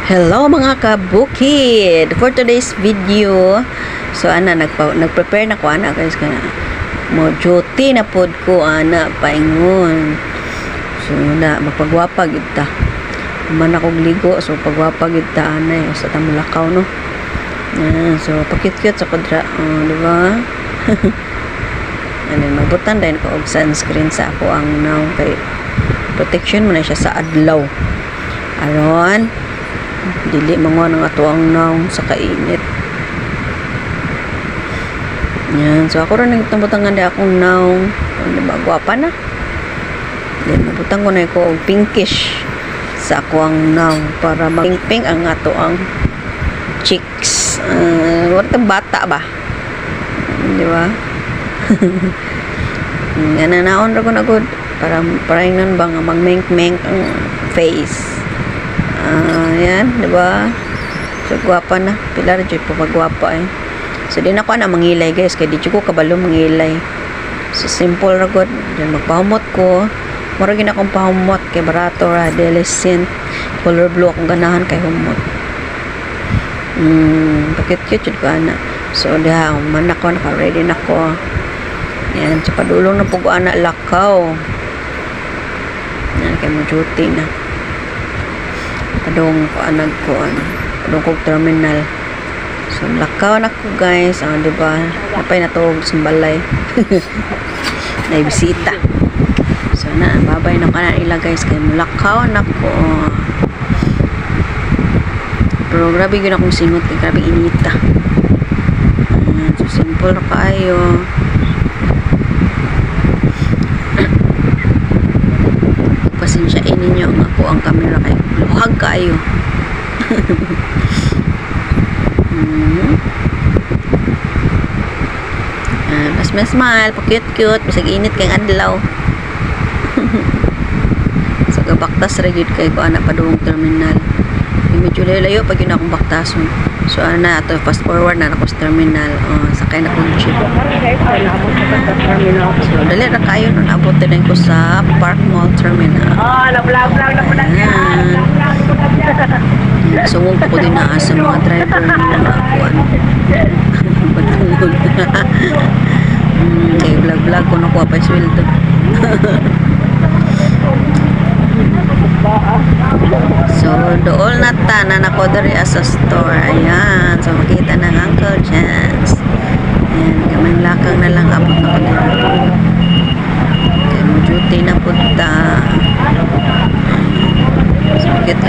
Hello mga kabukid! For today's video, so nagprepare na ko guys kana. Mo duty na pod ko paingon. So na magpagwapa gid ta. Man ako ligo so pagwapa gid ta sa Tamulakaw no. So pakit-kit sa kwadra, di ba? Ano mabutan din ko og sunscreen sa ako ang naw kay protection mo na siya sa adlaw. Aron dili manguha ng ato ang naong sa kainit. Yan. So ako rin nagtambutangan di akong naong gwapa na. Then nabutang ko na ko og pinkish sa ako ang naong para mag-pink ang ato ang cheeks. Wala bata ba? Di ba? Yan na naon ra ko na good para nun ba nga mag-mink-mink ang face. Yan, di ba? So, gwapa na. Pilar, dyan po magwapa eh. So, di na ako na mangilay, guys. Kaya di ko kabalo mangilay. So, simple na good. Diyan, magpahumot ko. Maragin akong pahumot kay barato ra, adolescent. Color blue akong ganahan kay humot. Pakit-cute yun ko, ana. So, diha, man ako, naka-ready na ko. Yan, so, padulong na po ko, ana, lakaw. Yan, kaya mo duty na. Padung ko terminal. So lakaw na ko guys, di ba? Napay na to sa balay. Na bisita. So na babay na kana ila guys kay mulakaw na ko. Pero grabe gyud akong singot kay grabe inita. So simple ra kaayo. Pasensya ninyo ang ako ang camera kay luhag kayo. Mas smile, pa-cute-cute, bisag init kay adlaw. So gabaktas ra gyud kay ko ana padung terminal. Medyo layo pag yun akong baktason. So ana ato fast forward na ako sa terminal. Sakay na kong jeep. So dali ra kayo nun abot din ko sa Park Mall Terminal. Nablag na po na yan. Sungong ko din na sa mga driver na kuan. Kaya vlog ko nakuha pa sweldo. So dool na tanan ako diri sa store. Ayan, so makita ng Uncle Chance. Ayan, kamay lakang na lang abot na ko diri. Kaya mo duty na punta. So cute